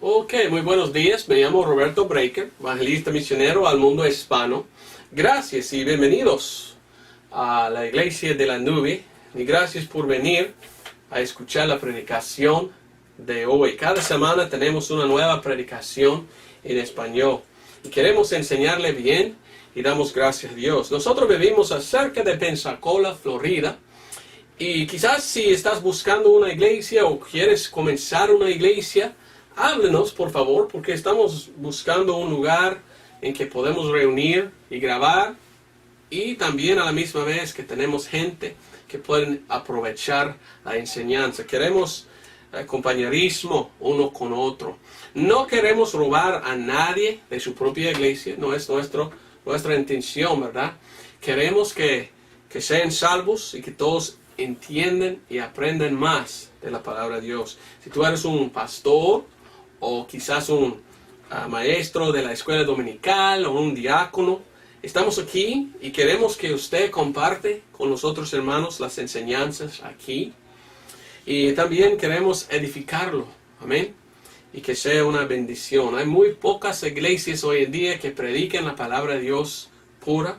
Ok, muy buenos días. Me llamo Roberto Breaker, evangelista misionero al mundo hispano. Gracias y bienvenidos a la Iglesia de la Nube. Y gracias por venir a escuchar la predicación de hoy. Cada semana tenemos una nueva predicación en español. Y queremos enseñarle bien y damos gracias a Dios. Nosotros vivimos cerca de Pensacola, Florida. Y quizás si estás buscando una iglesia o quieres comenzar una iglesia, háblenos por favor, porque estamos buscando un lugar en que podemos reunir y grabar, y también a la misma vez que tenemos gente que pueden aprovechar la enseñanza. Queremos compañerismo uno con otro. No queremos robar a nadie de su propia iglesia, no es nuestra intención, ¿verdad? Queremos que sean salvos y que todos entiendan y aprendan más de la palabra de Dios. Si tú eres un pastor, o quizás un maestro de la escuela dominical, o un diácono, estamos aquí y queremos que usted comparte con los otros hermanos las enseñanzas aquí. Y también queremos edificarlo, amén, y que sea una bendición. Hay muy pocas iglesias hoy en día que prediquen la palabra de Dios pura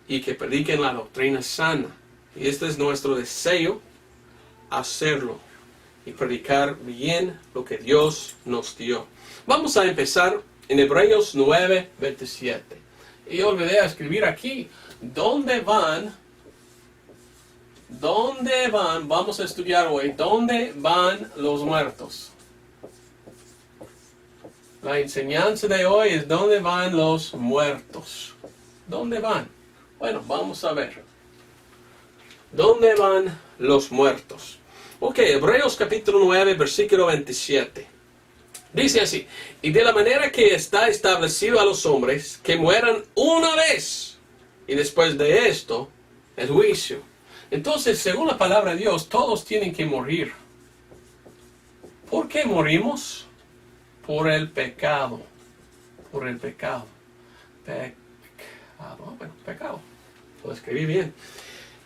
y que prediquen la doctrina sana. Y este es nuestro deseo, hacerlo y predicar bien lo que Dios nos dio. Vamos a empezar en Hebreos 9, 27. Y olvidé escribir aquí, ¿dónde van? ¿Dónde van? Vamos a estudiar hoy, ¿dónde van los muertos? La enseñanza de hoy es ¿dónde van los muertos? ¿Dónde van? Bueno, vamos a ver. ¿Dónde van los muertos? Ok, Hebreos capítulo 9, versículo 27. Dice así: y de la manera que está establecido a los hombres que mueran una vez, y después de esto, el juicio. Entonces, según la palabra de Dios, todos tienen que morir. ¿Por qué morimos? Por el pecado. Por el pecado. Pecado. Lo escribí bien.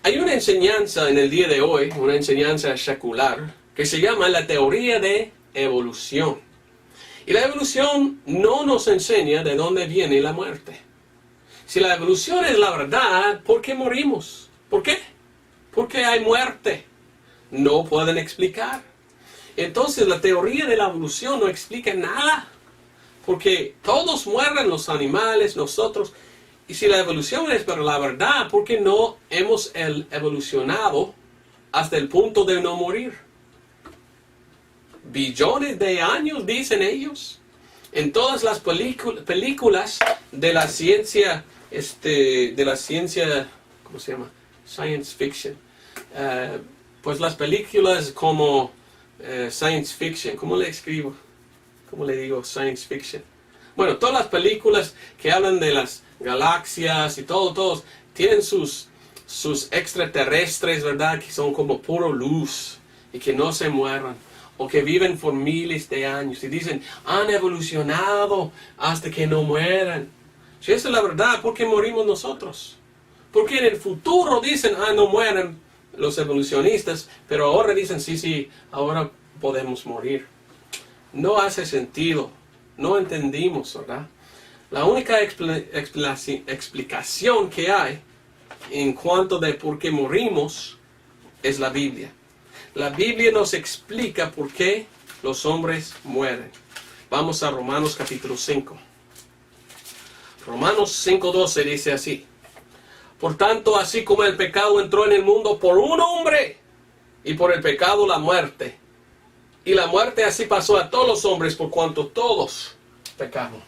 Hay una enseñanza en el día de hoy, una enseñanza secular, que se llama la teoría de evolución. Y la evolución no nos enseña de dónde viene la muerte. Si la evolución es la verdad, ¿por qué morimos? ¿Por qué? ¿Por qué hay muerte? No pueden explicar. Entonces la teoría de la evolución no explica nada. Porque todos mueren, los animales, nosotros. Y si la evolución es para la verdad, ¿por qué no hemos evolucionado hasta el punto de no morir? Billones de años, dicen ellos. En todas las películas de la ciencia, ¿cómo se llama? Science fiction. Pues las películas como science fiction, ¿cómo le escribo? ¿Cómo le digo science fiction? Bueno, todas las películas que hablan de las galaxias y todos tienen sus extraterrestres, ¿verdad? Que son como puro luz y que no se mueran o que viven por miles de años y dicen, han evolucionado hasta que no mueran. Si esa es la verdad, ¿por qué morimos nosotros? Porque en el futuro dicen, no mueren los evolucionistas, pero ahora dicen, sí, ahora podemos morir. No hace sentido. No entendimos, ¿verdad? La única explicación que hay en cuanto de por qué morimos es la Biblia. La Biblia nos explica por qué los hombres mueren. Vamos a Romanos capítulo 5. Romanos 5:12 dice así: por tanto, así como el pecado entró en el mundo por un hombre, y por el pecado la muerte, y la muerte así pasó a todos los hombres por cuanto todos pecaron.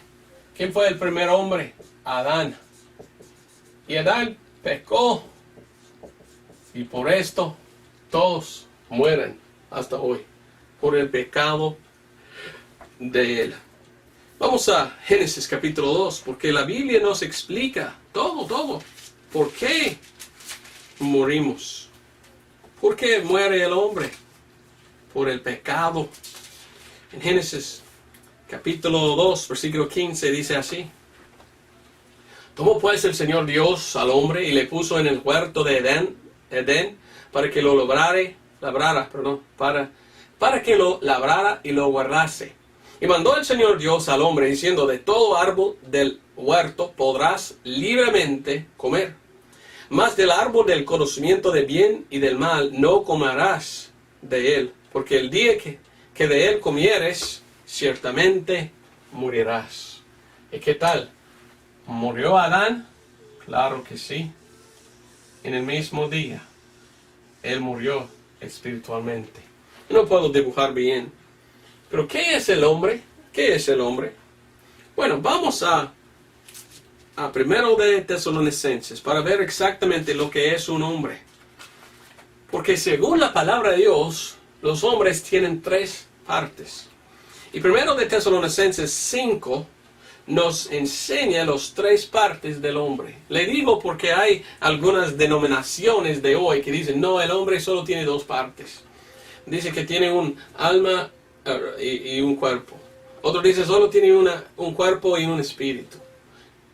¿Quién fue el primer hombre? Adán. Y Adán pecó. Y por esto todos mueren hasta hoy. Por el pecado de él. Vamos a Génesis capítulo 2. Porque la Biblia nos explica todo. ¿Por qué morimos? ¿Por qué muere el hombre? Por el pecado. En Génesis capítulo 2, versículo 15 dice así: tomó pues el Señor Dios al hombre y le puso en el huerto de Edén para que lo labrara y lo guardase. Y mandó el Señor Dios al hombre diciendo, de todo árbol del huerto podrás libremente comer, mas del árbol del conocimiento del bien y del mal no comerás de él, porque el día que de él comieres, ciertamente morirás. ¿Y qué tal? ¿Murió Adán? Claro que sí. En el mismo día, él murió espiritualmente. No puedo dibujar bien. Pero ¿qué es el hombre? ¿Qué es el hombre? Bueno, vamos a primero de Tesalonicenses para ver exactamente lo que es un hombre. Porque según la palabra de Dios, los hombres tienen tres partes. Y primero de Tesalonicenses 5 nos enseña las tres partes del hombre. Le digo porque hay algunas denominaciones de hoy que dicen, no, el hombre solo tiene dos partes. Dice que tiene un alma y un cuerpo. Otro dice solo tiene un cuerpo y un espíritu.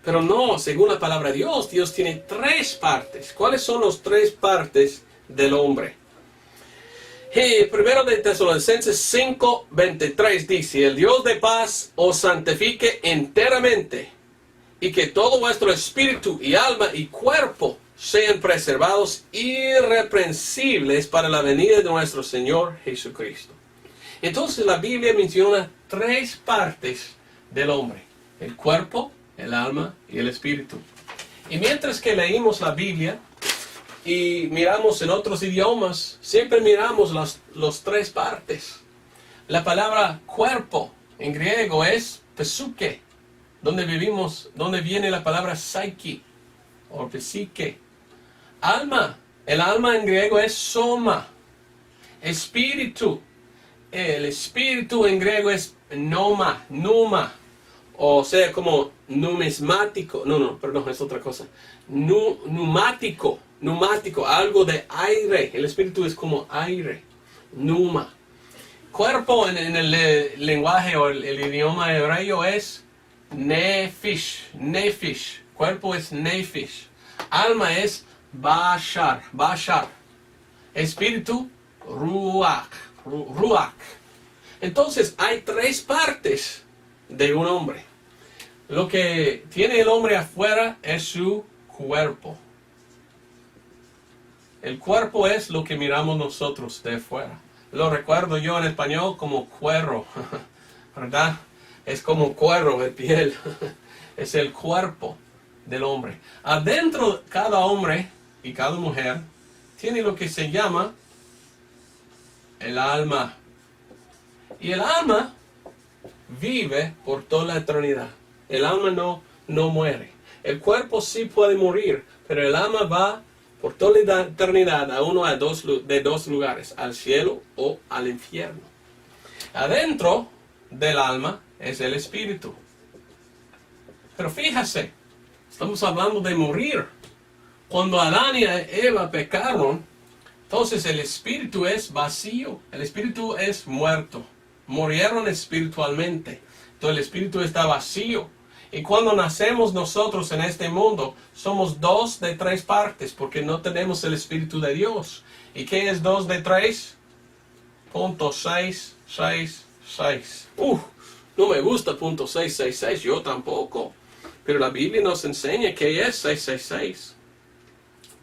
Pero no, según la palabra de Dios, Dios tiene tres partes. ¿Cuáles son las tres partes del hombre? Primero de Tesalonicenses 5:23 dice, el Dios de paz os santifique enteramente, y que todo vuestro espíritu y alma y cuerpo sean preservados irreprensibles para la venida de nuestro Señor Jesucristo. Entonces la Biblia menciona tres partes del hombre: el cuerpo, el alma y el espíritu. Y mientras que leímos la Biblia y miramos en otros idiomas, siempre miramos las tres partes. La palabra cuerpo en griego es psuche, donde viene la palabra psyche o psique. Alma, el alma en griego es soma. Espíritu, el espíritu en griego es pneuma, o sea, como numismático, perdón, es otra cosa. Pneumático, algo de aire. El espíritu es como aire, pneuma. Cuerpo en el lenguaje o el idioma hebreo es nefish. Cuerpo es nefish. Alma es bashar. Espíritu, ruach. Entonces hay tres partes de un hombre. Lo que tiene el hombre afuera es su cuerpo. El cuerpo es lo que miramos nosotros de afuera. Lo recuerdo yo en español como cuero, ¿verdad? Es como cuero de piel. Es el cuerpo del hombre. Adentro cada hombre y cada mujer tiene lo que se llama el alma. Y el alma vive por toda la eternidad. El alma no muere. El cuerpo sí puede morir, pero el alma va por toda la eternidad a uno de dos lugares, al cielo o al infierno. Adentro del alma es el espíritu. Pero fíjese, estamos hablando de morir. Cuando Adán y Eva pecaron, entonces el espíritu es vacío, el espíritu es muerto. Murieron espiritualmente. Entonces el espíritu está vacío. Y cuando nacemos nosotros en este mundo, somos 2 de 3 partes, porque no tenemos el Espíritu de Dios. ¿Y qué es 2 de 3? Punto 666. No me gusta punto 666, yo tampoco. Pero la Biblia nos enseña que es 666.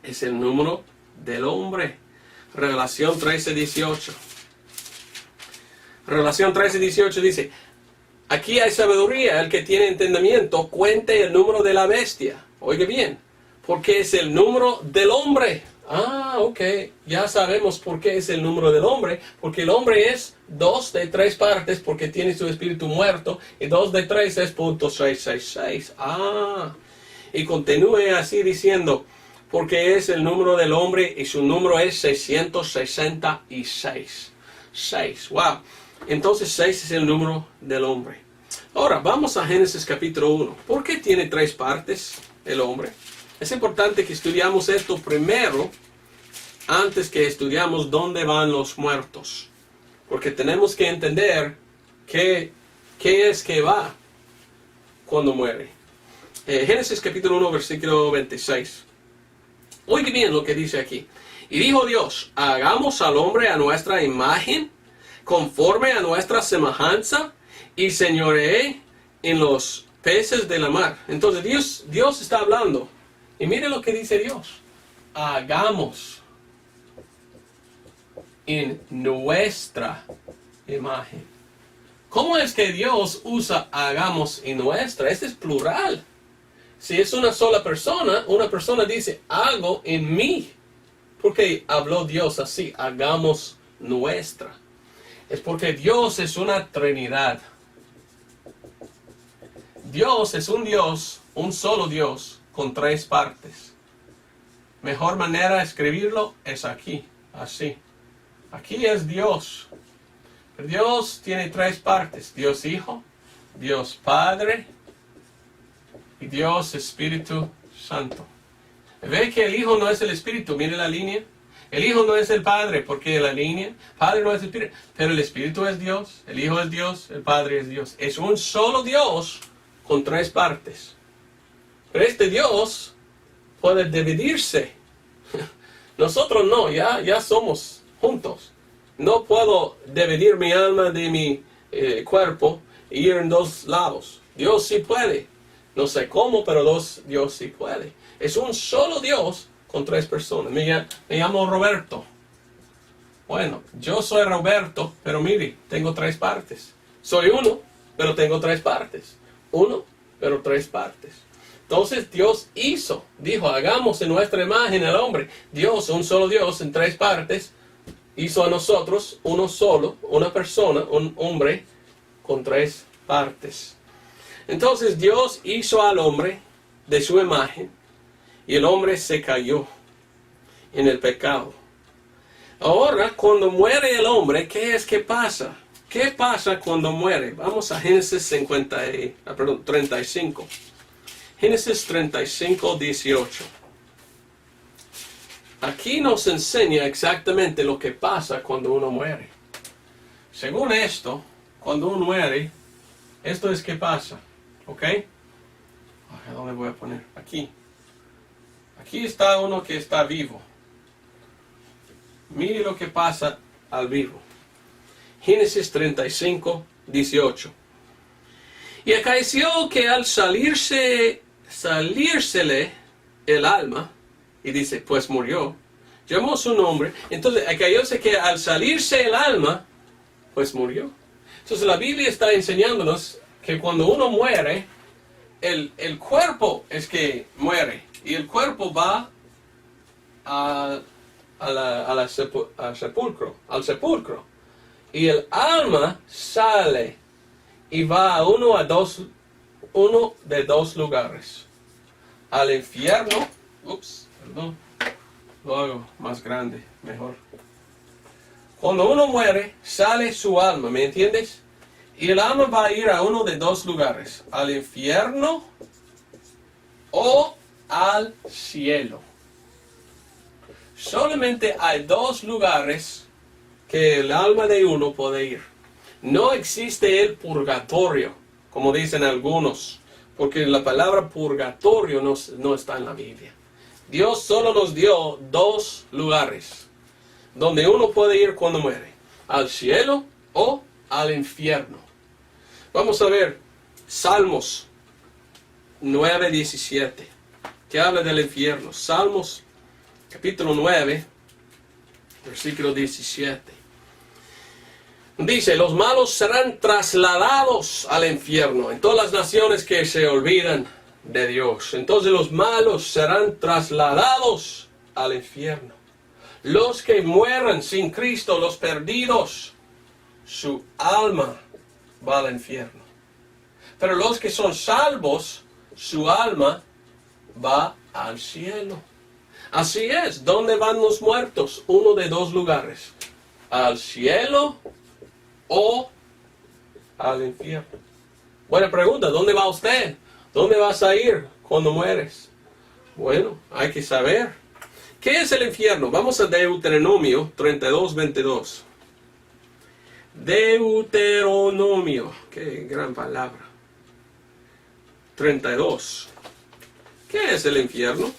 Es el número del hombre. Revelación 13:18. Revelación 13:18 dice, aquí hay sabiduría, el que tiene entendimiento, cuente el número de la bestia. Oiga bien, porque es el número del hombre. Ok, ya sabemos por qué es el número del hombre, porque el hombre es 2 de 3 partes, porque tiene su espíritu muerto, y 2 de 3 es punto 666. Y continúe así diciendo, porque es el número del hombre, y su número es 666. 6, wow. Entonces 6 es el número del hombre. Ahora, vamos a Génesis capítulo 1. ¿Por qué tiene 3 partes el hombre? Es importante que estudiamos esto primero, antes que estudiamos dónde van los muertos. Porque tenemos que entender qué es que va cuando muere. Génesis capítulo 1, versículo 26. Oiga bien lo que dice aquí. Y dijo Dios, hagamos al hombre a nuestra imagen, conforme a nuestra semejanza, y señoreé en los peces de la mar. Entonces Dios está hablando. Y mire lo que dice Dios. Hagamos en nuestra imagen. ¿Cómo es que Dios usa hagamos en nuestra? Este es plural. Si es una sola persona, una persona dice hago en mí. Porque habló Dios así, hagamos nuestra. Es porque Dios es una Trinidad. Dios es un solo Dios, con tres partes. Mejor manera de escribirlo es aquí, así. Aquí es Dios. Dios tiene tres partes. Dios Hijo, Dios Padre y Dios Espíritu Santo. Ve que el Hijo no es el Espíritu, mire la línea. El Hijo no es el Padre, porque la línea, Padre no es el Espíritu, pero el Espíritu es Dios, el Hijo es Dios, el Padre es Dios. Es un solo Dios con tres partes. Pero este Dios puede dividirse. Nosotros no, ya somos juntos. No puedo dividir mi alma de mi cuerpo e ir en dos lados. Dios sí puede. No sé cómo, pero Dios sí puede. Es un solo Dios con tres personas. Me llamo Roberto. Bueno, yo soy Roberto, pero mire, tengo tres partes. Soy uno, pero tengo tres partes. Uno, pero tres partes. Entonces Dios dijo, hagamos en nuestra imagen al hombre. Dios, un solo Dios en tres partes, hizo a nosotros uno solo, una persona, un hombre con tres partes. Entonces Dios hizo al hombre de su imagen y el hombre se cayó en el pecado. Ahora, cuando muere el hombre, ¿qué es que pasa? ¿Qué pasa cuando muere? Vamos a Génesis 35. Génesis 35, 18. Aquí nos enseña exactamente lo que pasa cuando uno muere. Según esto, cuando uno muere, esto es que pasa. ¿Ok? ¿A dónde voy a poner? Aquí. Aquí está uno que está vivo. Mire lo que pasa al vivo. Génesis 35, 18. Y acaeció que al salírsele el alma, y dice, pues murió, llamó su nombre. Entonces, acaecióse que al salirse el alma, pues murió. Entonces, la Biblia está enseñándonos que cuando uno muere, el cuerpo es que muere. Y el cuerpo va al sepulcro. Y el alma sale y va a uno de dos lugares. Al infierno. Lo hago más grande, mejor. Cuando uno muere, sale su alma, ¿me entiendes? Y el alma va a ir a uno de dos lugares. Al infierno o al cielo. Solamente hay dos lugares que el alma de uno puede ir. No existe el purgatorio, como dicen algunos, porque la palabra purgatorio no está en la Biblia. Dios solo nos dio dos lugares donde uno puede ir cuando muere: al cielo o al infierno. Vamos a ver Salmos 9:17, que habla del infierno. Salmos capítulo 9, versículo 17. Dice, los malos serán trasladados al infierno. En todas las naciones que se olvidan de Dios, entonces los malos serán trasladados al infierno. Los que mueran sin Cristo, los perdidos, su alma va al infierno. Pero los que son salvos, su alma va al cielo. Así es. ¿Dónde van los muertos? Uno de dos lugares: al cielo o al infierno. Buena pregunta. ¿Dónde va usted? ¿Dónde vas a ir cuando mueres? Bueno, hay que saber. ¿Qué es el infierno? Vamos a Deuteronomio 32:22. Deuteronomio. Qué gran palabra. 32. ¿Qué es el infierno?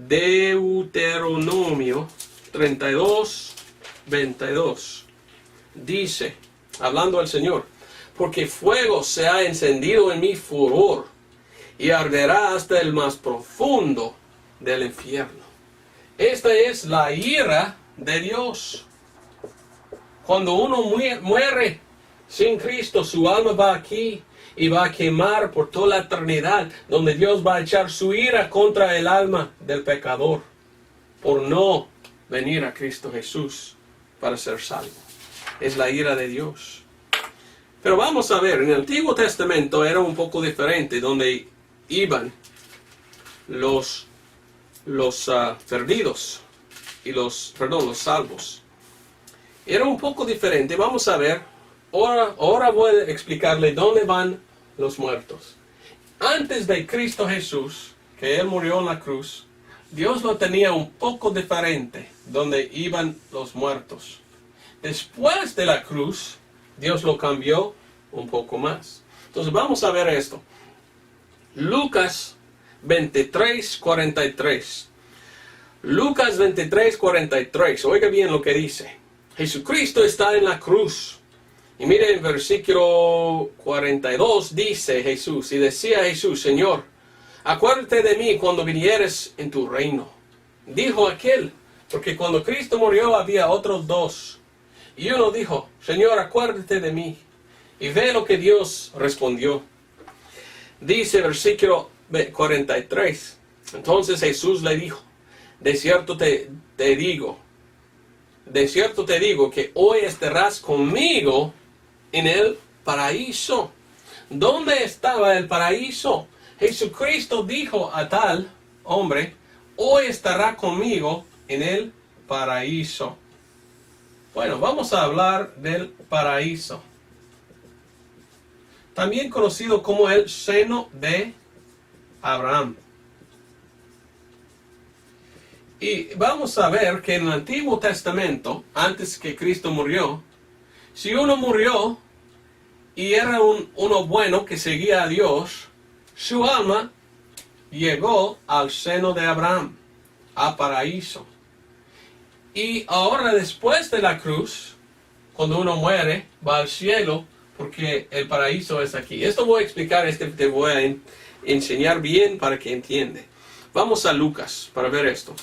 Deuteronomio 32:22. Dice, hablando al Señor: porque fuego se ha encendido en mi furor y arderá hasta el más profundo del infierno. Esta es la ira de Dios. Cuando uno muere sin Cristo, su alma va aquí y va a quemar por toda la eternidad, donde Dios va a echar su ira contra el alma del pecador por no venir a Cristo Jesús para ser salvo. Es la ira de Dios. Pero vamos a ver, en el Antiguo Testamento era un poco diferente, donde iban los perdidos y los salvos. Era un poco diferente. Vamos a ver. Ahora voy a explicarle dónde van los muertos. Antes de Cristo Jesús, que Él murió en la cruz, Dios lo tenía un poco diferente, donde iban los muertos. Después de la cruz, Dios lo cambió un poco más. Entonces vamos a ver esto. Lucas 23:43. Lucas 23:43. Oiga bien lo que dice. Jesucristo está en la cruz. Y mire en versículo 42 dice Jesús, y decía Jesús: Señor, acuérdate de mí cuando vinieres en tu reino. Dijo aquel, porque cuando Cristo murió había otros dos. Y uno dijo: Señor, acuérdate de mí. Y ve lo que Dios respondió. Dice versículo 43. Entonces Jesús le dijo: de cierto te digo que hoy estarás conmigo en el paraíso. ¿Dónde estaba el paraíso? Jesucristo dijo a tal hombre: hoy estará conmigo en el paraíso. Bueno, vamos a hablar del paraíso, también conocido como el seno de Abraham. Y vamos a ver que en el Antiguo Testamento, antes que Cristo murió, si uno murió y era uno bueno que seguía a Dios, su alma llegó al seno de Abraham, a paraíso. Y ahora, después de la cruz, cuando uno muere, va al cielo, porque el paraíso es aquí. Esto voy a explicar, te voy a enseñar bien para que entiende. Vamos a Lucas para ver esto.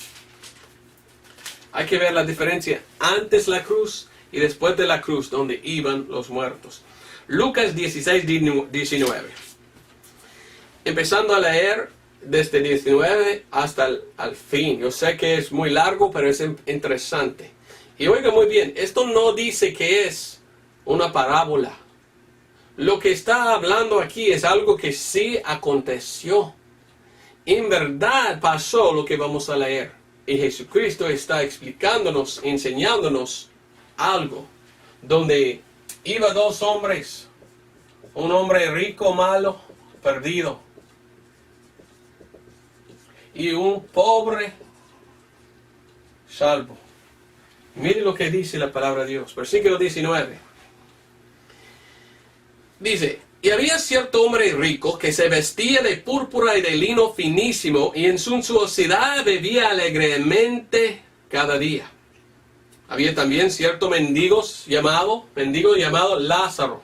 Hay que ver la diferencia antes de la cruz y después de la cruz, donde iban los muertos. Lucas 16:19. Empezando a leer desde 19 hasta el fin. Yo sé que es muy largo, pero es interesante. Y oiga muy bien, esto no dice que es una parábola. Lo que está hablando aquí es algo que sí aconteció. En verdad pasó lo que vamos a leer. Y Jesucristo está explicándonos, enseñándonos algo. Donde iba dos hombres. Un hombre rico, malo, perdido. Y un pobre, salvo. Mire lo que dice la palabra de Dios. Versículo 19. Dice: y había cierto hombre rico que se vestía de púrpura y de lino finísimo, y en su suntuosidad bebía alegremente cada día. Había también cierto mendigo llamado Lázaro,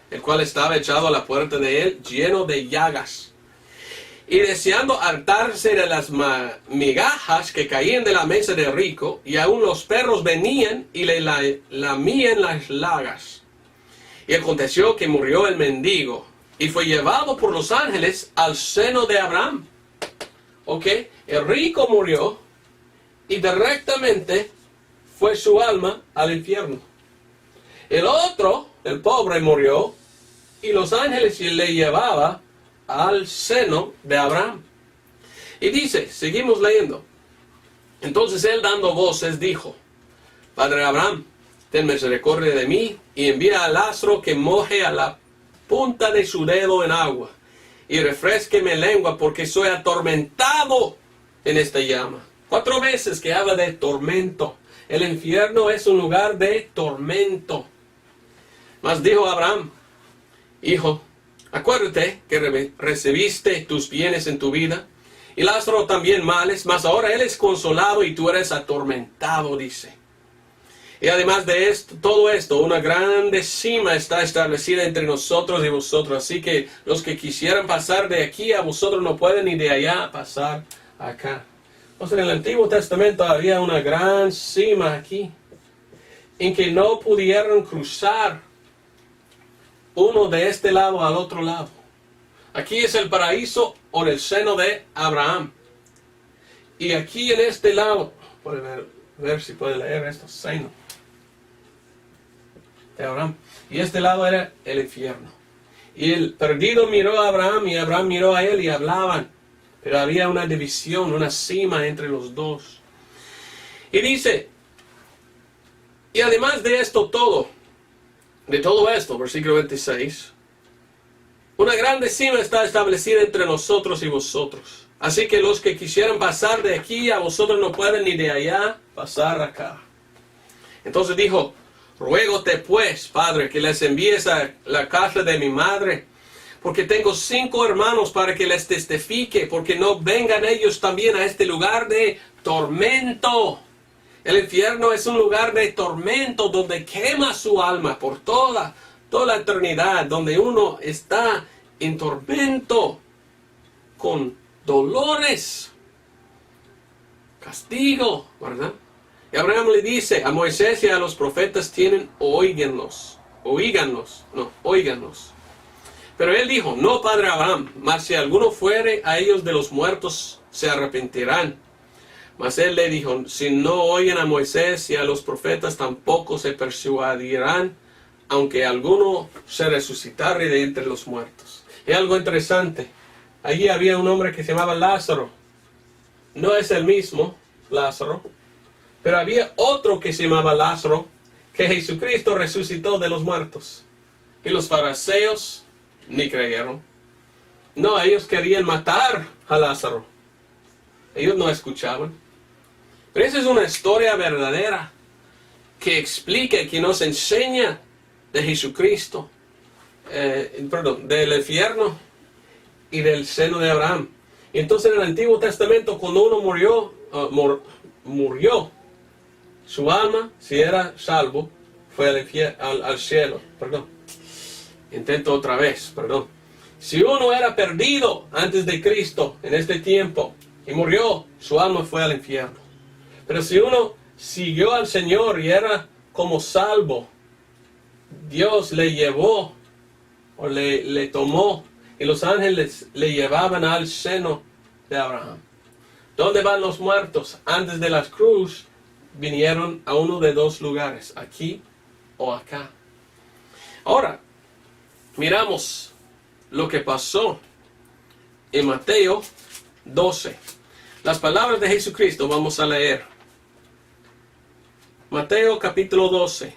el cual estaba echado a la puerta de él, lleno de llagas, y deseando hartarse de las migajas que caían de la mesa del rico, y aun los perros venían y le lamían las llagas. Y aconteció que murió el mendigo, y fue llevado por los ángeles al seno de Abraham. ¿Ok? El rico murió, y directamente fue su alma al infierno. El otro, el pobre, murió, y los ángeles le llevaban al seno de Abraham. Y dice, seguimos leyendo. Entonces él, dando voces, dijo: Padre Abraham, ten misericordia de mí, y envía a Lázaro que moje a la punta de su dedo en agua, y refresque mi lengua, porque soy atormentado en esta llama. 4 veces que habla de tormento. El infierno es un lugar de tormento. Mas dijo Abraham: Hijo, acuérdate que recibiste tus bienes en tu vida, y Lázaro también males, mas ahora él es consolado y tú eres atormentado, dice. Y además de esto, todo esto, una grande cima está establecida entre nosotros y vosotros. Así que los que quisieran pasar de aquí a vosotros no pueden ni de allá pasar acá. Entonces en el Antiguo Testamento había una gran cima aquí, en que no pudieron cruzar uno de este lado al otro lado. Aquí es el paraíso o el seno de Abraham. Y aquí en este lado, puede ver si puede leer esto, seno de Abraham. Y este lado era el infierno. Y el perdido miró a Abraham y Abraham miró a él y hablaban. Pero había una división, una cima entre los dos. Y dice, y además de esto todo, de todo esto, versículo 26, una grande cima está establecida entre nosotros y vosotros. Así que los que quisieran pasar de aquí a vosotros no pueden ni de allá pasar acá. Entonces dijo, ruégote pues, Padre, que les envíes a la casa de mi madre, porque tengo 5 hermanos para que les testifique, porque no vengan ellos también a este lugar de tormento. El infierno es un lugar de tormento donde quema su alma por toda la eternidad, donde uno está en tormento con dolores, castigo, ¿verdad? Y Abraham le dice a Moisés y a los profetas tienen, oíganlos. Pero él dijo, no, padre Abraham, mas si alguno fuere a ellos de los muertos, se arrepentirán. Mas él le dijo, si no oyen a Moisés y a los profetas, tampoco se persuadirán, aunque alguno se resucitare de entre los muertos. Y algo interesante, allí había un hombre que se llamaba Lázaro. No es el mismo Lázaro, pero había otro que se llamaba Lázaro, que Jesucristo resucitó de los muertos. Y los fariseos ni creyeron. No, ellos querían matar a Lázaro. Ellos no escuchaban. Pero esa es una historia verdadera que explica, que nos enseña de Jesucristo, del infierno y del seno de Abraham. Y entonces en el Antiguo Testamento, cuando uno murió, su alma, si era salvo, fue al cielo. Intento otra vez, Si uno era perdido antes de Cristo en este tiempo y murió, su alma fue al infierno. Pero si uno siguió al Señor y era como salvo, Dios le llevó o le tomó y los ángeles le llevaban al seno de Abraham. ¿Dónde van los muertos? Antes de la cruz vinieron a uno de 2 lugares, aquí o acá. Ahora, miramos lo que pasó en Mateo 12. Las palabras de Jesucristo vamos a leer. Mateo capítulo 12.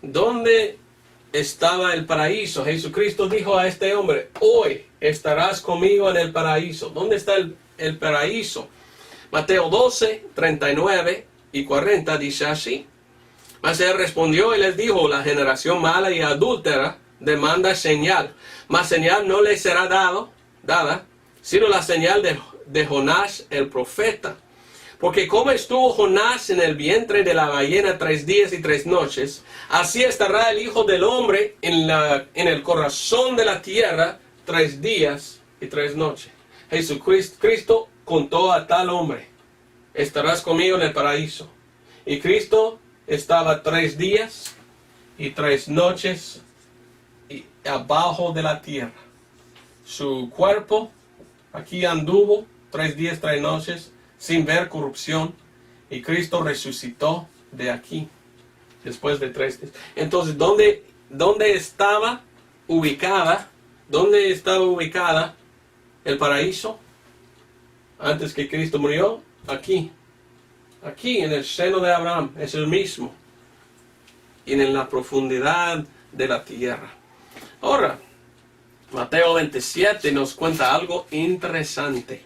¿Dónde estaba el paraíso? Jesucristo dijo a este hombre, hoy estarás conmigo en el paraíso. ¿Dónde está el paraíso? Mateo 12, 39 y 40 dice así. Mas él respondió y les dijo, la generación mala y adúltera demanda señal, mas señal no le será dada, sino la señal de Jonás el profeta. Porque como estuvo Jonás en el vientre de la ballena 3 días y 3 noches, así estará el Hijo del Hombre en el corazón de la tierra 3 días y 3 noches. Jesucristo contó a tal hombre, estarás conmigo en el paraíso. Y Cristo estaba 3 días y 3 noches abajo de la tierra. Su cuerpo aquí anduvo 3 días, 3 noches, sin ver corrupción, y Cristo resucitó de aquí, después de 3 días. Entonces, ¿dónde estaba ubicada el paraíso? Antes que Cristo murió, aquí en el seno de Abraham, es el mismo, y en la profundidad de la tierra. Ahora, Mateo 27 nos cuenta algo interesante.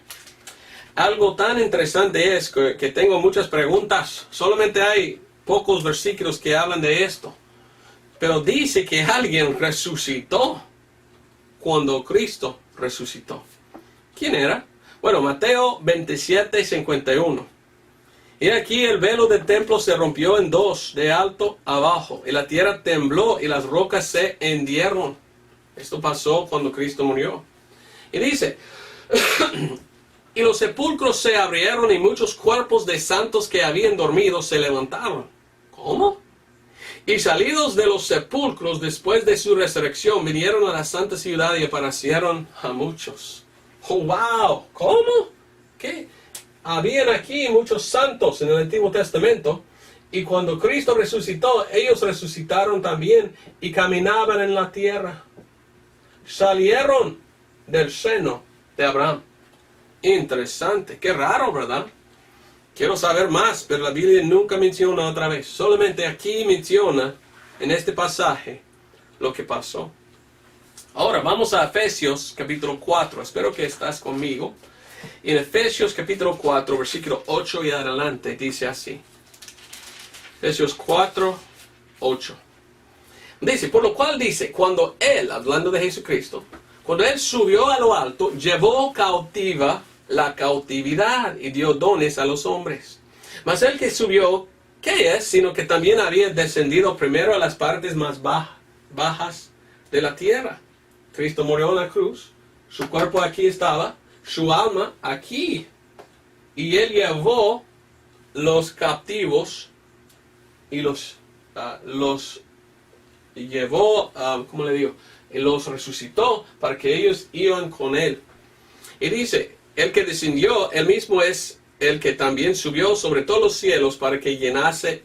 Algo tan interesante es que tengo muchas preguntas. Solamente hay pocos versículos que hablan de esto. Pero dice que alguien resucitó cuando Cristo resucitó. ¿Quién era? Bueno, Mateo 27:51. Y aquí el velo del templo se rompió en dos, de alto a bajo, y la tierra tembló y las rocas se hendieron. Esto pasó cuando Cristo murió. Y dice, y los sepulcros se abrieron y muchos cuerpos de santos que habían dormido se levantaron. ¿Cómo? Y salidos de los sepulcros después de su resurrección, vinieron a la santa ciudad y aparecieron a muchos. ¡Oh, wow! ¿Cómo? ¿Qué? Habían aquí muchos santos en el Antiguo Testamento, y cuando Cristo resucitó, ellos resucitaron también y caminaban en la tierra. Salieron del seno de Abraham. Interesante, qué raro, ¿verdad? Quiero saber más, pero la Biblia nunca menciona otra vez. Solamente aquí menciona, en este pasaje, lo que pasó. Ahora vamos a Efesios capítulo 4. Espero que estás conmigo. En Efesios capítulo 4, versículo 8 y adelante, dice así. Efesios 4, 8. Dice, por lo cual dice, cuando Él, hablando de Jesucristo, cuando Él subió a lo alto, llevó cautiva la cautividad y dio dones a los hombres. Mas el que subió, ¿qué es? Sino que también había descendido primero a las partes más bajas de la tierra. Cristo murió en la cruz, su cuerpo aquí estaba, su alma aquí, y Él llevó los captivos y los llevó, ¿cómo le digo? Y los resucitó para que ellos iban con Él. Y dice, el que descendió, Él mismo es el que también subió sobre todos los cielos para que llenase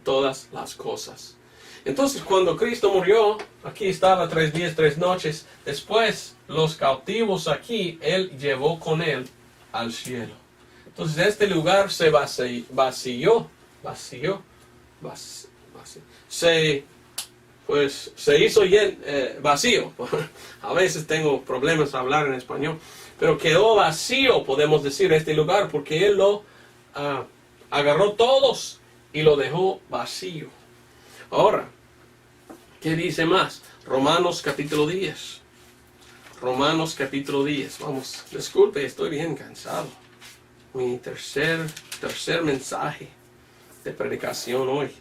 todas las cosas. Entonces, cuando Cristo murió, aquí estaba 3 días, 3 noches. Después, los cautivos aquí, Él llevó con Él al cielo. Entonces, este lugar se vació. Se hizo vacío. A veces tengo problemas a hablar en español. Pero quedó vacío, podemos decir, este lugar, porque Él lo agarró todos y lo dejó vacío. Ahora, ¿qué dice más? Romanos capítulo 10. Romanos capítulo 10. Vamos, disculpe, estoy bien cansado. Mi tercer mensaje de predicación hoy.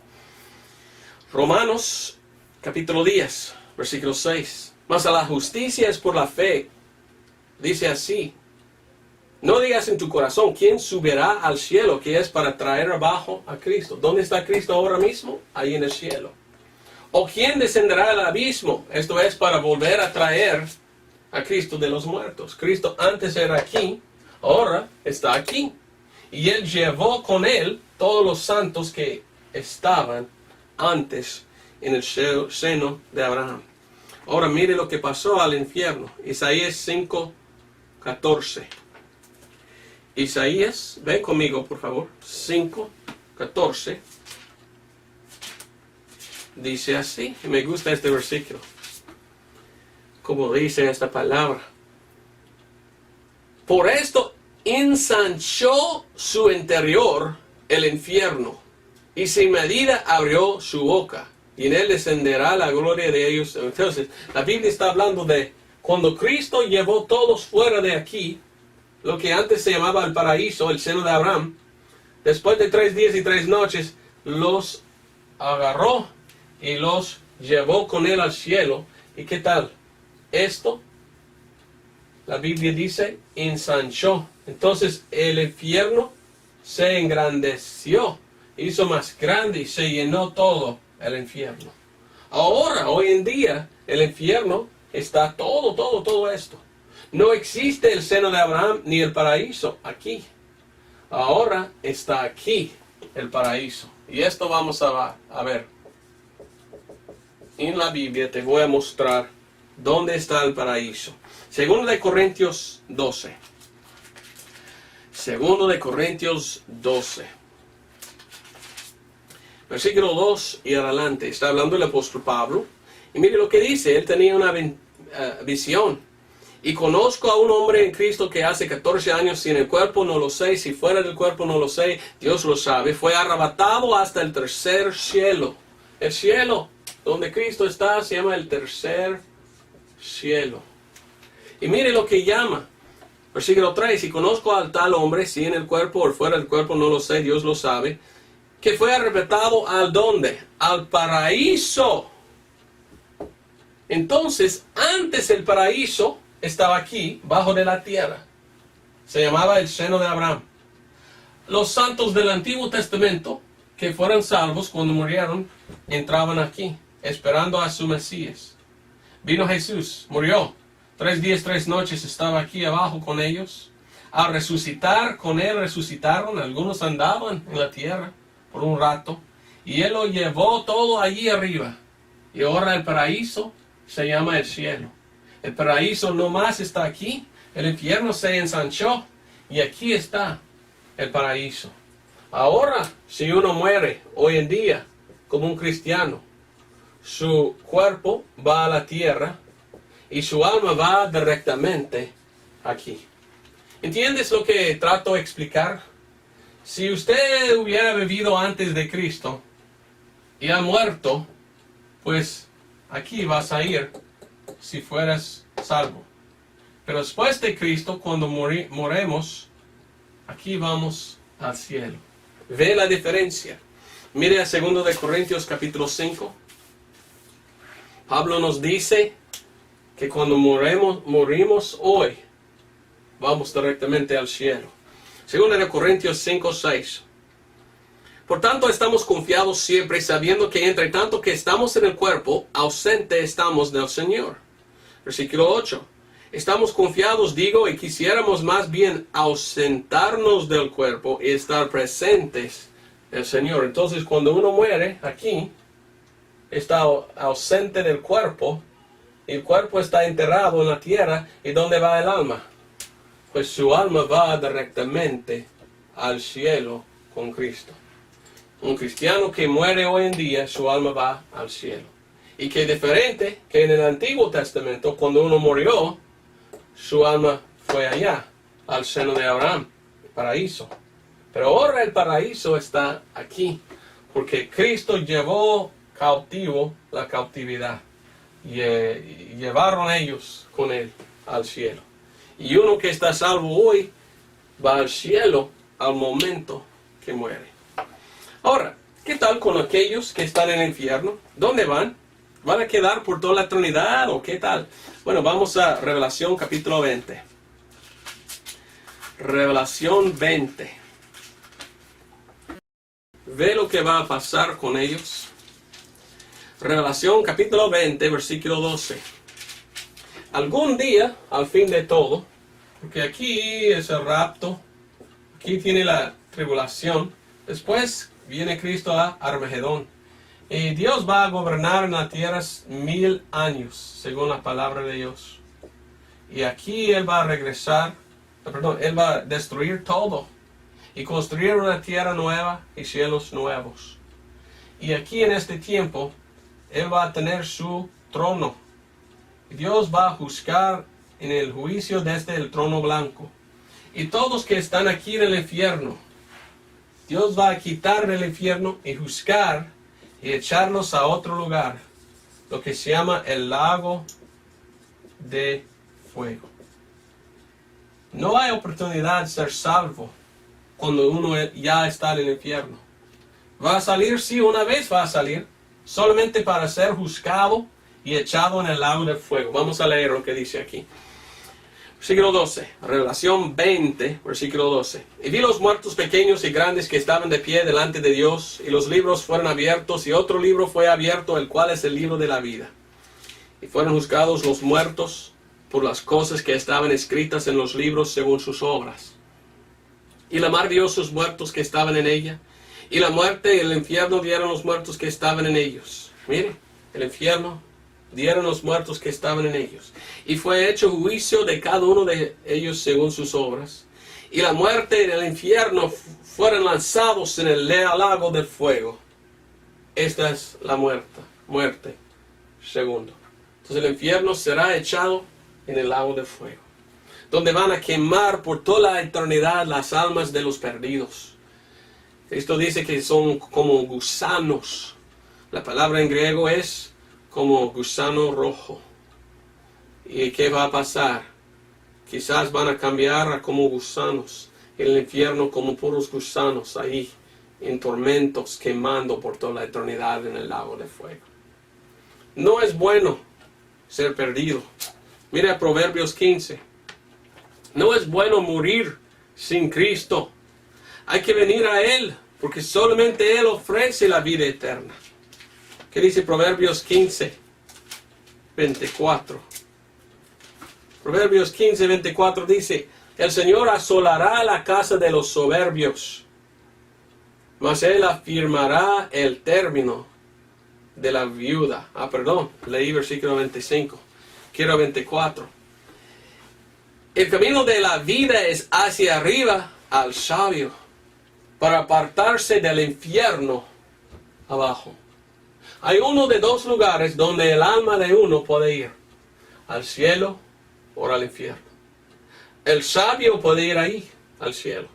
Romanos capítulo 10, versículo 6. Mas a la justicia es por la fe. Dice así. No digas en tu corazón, ¿quién subirá al cielo? Que es para traer abajo a Cristo. ¿Dónde está Cristo ahora mismo? Ahí en el cielo. ¿O quién descenderá al abismo? Esto es para volver a traer a Cristo de los muertos. Cristo antes era aquí, ahora está aquí. Y Él llevó con Él todos los santos que estaban antes en el seno de Abraham. Ahora mire lo que pasó al infierno. Isaías 5:14. Isaías, ve conmigo por favor, 5:14. Dice así, y me gusta este versículo. Como dice esta palabra. Por esto ensanchó su interior el infierno, y sin medida abrió su boca, y en él descenderá la gloria de ellos. Entonces, la Biblia está hablando de cuando Cristo llevó todos fuera de aquí, lo que antes se llamaba el paraíso, el seno de Abraham, después de 3 días y 3 noches, los agarró y los llevó con Él al cielo. ¿Y qué tal? Esto, la Biblia dice, ensanchó. Entonces el infierno se engrandeció, hizo más grande y se llenó todo el infierno. Ahora, hoy en día, el infierno está todo esto. No existe el seno de Abraham ni el paraíso aquí. Ahora está aquí el paraíso. Y esto vamos a ver. En la Biblia te voy a mostrar dónde está el paraíso. Segundo de Corintios 12. Segundo de Corintios 12. Versículo 2 y adelante. Está hablando el apóstol Pablo. Y mire lo que dice. Él tenía una visión. Y conozco a un hombre en Cristo que hace 14 años, si en el cuerpo no lo sé, si fuera del cuerpo no lo sé, Dios lo sabe. Fue arrebatado hasta el tercer cielo. El cielo donde Cristo está se llama el tercer cielo. Y mire lo que llama Versículo 3, y conozco al tal hombre, si en el cuerpo o fuera del cuerpo, no lo sé, Dios lo sabe, que fue arrebatado ¿al dónde? Al paraíso. Entonces, antes el paraíso estaba aquí, bajo de la tierra. Se llamaba el seno de Abraham. Los santos del Antiguo Testamento, que fueron salvos cuando murieron, entraban aquí, esperando a su Mesías. Vino Jesús, murió. 3 días, 3 noches estaba aquí abajo con ellos. Al resucitar, con él resucitaron. Algunos andaban en la tierra por un rato. Y él lo llevó todo allí arriba. Y ahora el paraíso se llama el cielo. El paraíso no más está aquí. El infierno se ensanchó. Y aquí está el paraíso. Ahora, si uno muere hoy en día como un cristiano, su cuerpo va a la tierra y su alma va directamente aquí. ¿Entiendes lo que trato de explicar? Si usted hubiera vivido antes de Cristo y ha muerto, pues aquí vas a ir si fueras salvo. Pero después de Cristo, cuando moremos, aquí vamos al cielo. ¿Ve la diferencia? Mire a 2 de Corintios capítulo 5. Pablo nos dice que cuando morimos hoy, vamos directamente al cielo. 2 de Corintios 5, 6. Por tanto, estamos confiados siempre, sabiendo que entre tanto que estamos en el cuerpo, ausente estamos del Señor. Versículo 8. Estamos confiados, digo, y quisiéramos más bien ausentarnos del cuerpo y estar presentes del Señor. Entonces, cuando uno muere aquí, está ausente del cuerpo, y el cuerpo está enterrado en la tierra. ¿Y dónde va el alma? Pues su alma va directamente al cielo con Cristo. Un cristiano que muere hoy en día, su alma va al cielo. Y que diferente que en el Antiguo Testamento, cuando uno murió, su alma fue allá, al seno de Abraham, el paraíso. Pero ahora el paraíso está aquí, porque Cristo llevó cautivo la cautividad. Y llevaron ellos con él al cielo. Y uno que está salvo hoy va al cielo al momento que muere. Ahora, ¿qué tal con aquellos que están en el infierno? ¿Dónde van? ¿Van a quedar por toda la eternidad o qué tal? Bueno, vamos a Revelación capítulo 20. Revelación 20. Ve lo que va a pasar con ellos. Revelación capítulo 20, versículo 12. Algún día, al fin de todo, porque aquí es el rapto, aquí tiene la tribulación, después viene Cristo a Armagedón. Y Dios va a gobernar en la tierra 1000 años, según la palabra de Dios. Y aquí Él va a regresar, Él va a destruir todo y construir una tierra nueva y cielos nuevos. Y aquí en este tiempo, Él va a tener su trono. Dios va a juzgar en el juicio desde el trono blanco. Y todos que están aquí en el infierno, Dios va a quitar del infierno y juzgar y echarlos a otro lugar, lo que se llama el lago de fuego. No hay oportunidad de ser salvo cuando uno ya está en el infierno. Va a salir, sí, una vez va a salir, solamente para ser juzgado y echado en el lago de fuego. Vamos a leer lo que dice aquí. Versículo 12, Revelación 20, versículo 12. Y vi los muertos pequeños y grandes que estaban de pie delante de Dios, y los libros fueron abiertos, y otro libro fue abierto, el cual es el libro de la vida. Y fueron juzgados los muertos por las cosas que estaban escritas en los libros según sus obras. Y la mar dio sus muertos que estaban en ella, y la muerte y el infierno dieron los muertos que estaban en ellos. Mire, el infierno dieron los muertos que estaban en ellos. Y fue hecho juicio de cada uno de ellos según sus obras. Y la muerte y el infierno fueron lanzados en el lago del fuego. Esta es la muerte. Segundo. Entonces el infierno será echado en el lago del fuego, donde van a quemar por toda la eternidad las almas de los perdidos. Cristo dice que son como gusanos. La palabra en griego es como gusano rojo. ¿Y qué va a pasar? quizás van a cambiar como gusanos, el infierno como puros gusanos ahí, en tormentos, quemando por toda la eternidad en el lago de fuego. No es bueno ser perdido. Mira Proverbios 15. No es bueno morir sin Cristo. Hay que venir a Él, porque solamente Él ofrece la vida eterna. ¿Qué dice Proverbios 15, 24? Proverbios 15, 24 dice: el Señor asolará la casa de los soberbios, mas Él afirmará el término de la viuda. Leí versículo 25. Quiero 24. El camino de la vida es hacia arriba al sabio, para apartarse del infierno abajo. Hay uno de dos lugares donde el alma de uno puede ir: al cielo o al infierno. El sabio puede ir ahí, al cielo,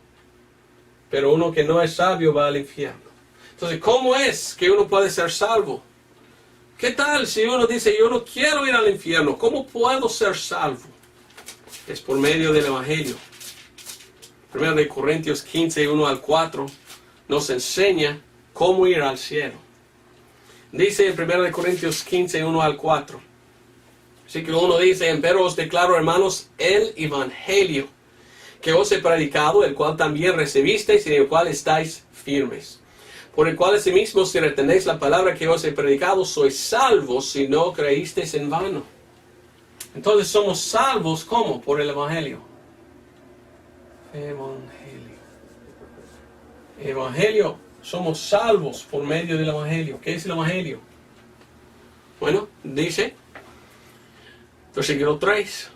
pero uno que no es sabio va al infierno. Entonces, ¿cómo es que uno puede ser salvo? ¿Qué tal si uno dice: yo no quiero ir al infierno? ¿Cómo puedo ser salvo? Es por medio del Evangelio. 1 Corintios 15, 1 al 4 nos enseña cómo ir al cielo. Dice en 1 Corintios 15, 1 al 4. Así que uno dice: empero os declaro, hermanos, el Evangelio que os he predicado, el cual también recibisteis y en el cual estáis firmes. Por el cual asimismo, si retenéis la palabra que os he predicado, sois salvos si no creísteis en vano. Entonces somos salvos, ¿cómo? Por el Evangelio. Evangelio. Somos salvos por medio del Evangelio. ¿Qué es el Evangelio? Bueno, dice versículo 3.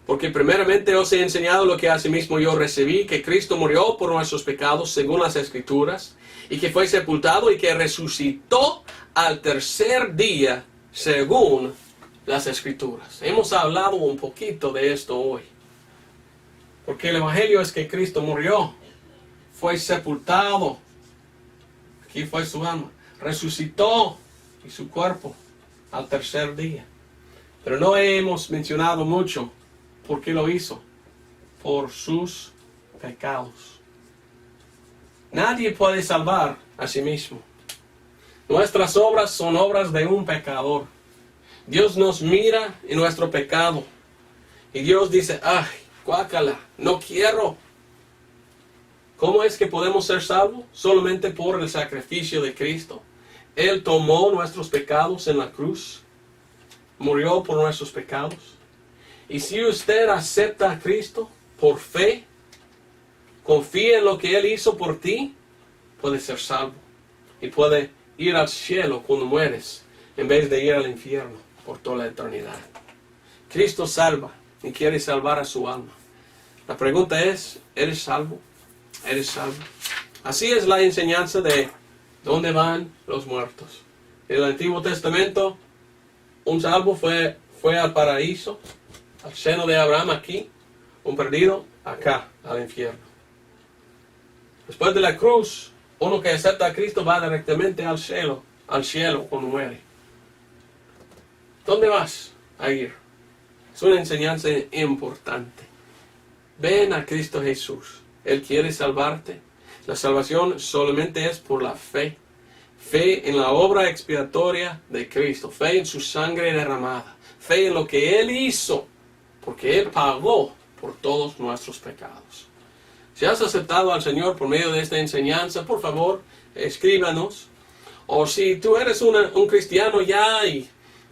Porque primeramente os he enseñado lo que asimismo yo recibí, que Cristo murió por nuestros pecados según las Escrituras, y que fue sepultado y que resucitó al tercer día según las Escrituras. Hemos hablado un poquito de esto hoy. Porque el Evangelio es que Cristo murió, fue sepultado, aquí fue su alma, resucitó y su cuerpo al tercer día. Pero no hemos mencionado mucho por qué lo hizo: por sus pecados. Nadie puede salvar a sí mismo. Nuestras obras son obras de un pecador. Dios nos mira en nuestro pecado y Dios dice: ay, guácala, no quiero. ¿Cómo es que podemos ser salvos? Solamente por el sacrificio de Cristo. Él tomó nuestros pecados en la cruz, murió por nuestros pecados. Y si usted acepta a Cristo por fe, confía en lo que Él hizo por ti, puede ser salvo. Y puede ir al cielo cuando mueres, en vez de ir al infierno por toda la eternidad. Cristo salva y quiere salvar a su alma. La pregunta es: ¿eres salvo? ¿Eres salvo? Así es la enseñanza de dónde van los muertos. En el Antiguo Testamento, un salvo fue al paraíso, al seno de Abraham aquí, un perdido acá, al infierno. Después de la cruz, uno que acepta a Cristo va directamente al cielo cuando muere. ¿Dónde vas a ir? Es una enseñanza importante. Ven a Cristo Jesús. Él quiere salvarte. La salvación solamente es por la fe. Fe en la obra expiatoria de Cristo. Fe en su sangre derramada. Fe en lo que Él hizo, porque Él pagó por todos nuestros pecados. Si has aceptado al Señor por medio de esta enseñanza, por favor, escríbanos. O si tú eres un cristiano ya y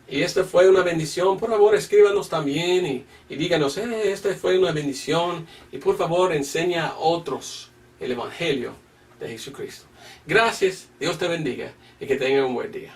esta fue una bendición, por favor, escríbanos también y díganos: esta fue una bendición. Y por favor, enseña a otros el Evangelio de Jesucristo. Gracias, Dios te bendiga y que tengan un buen día.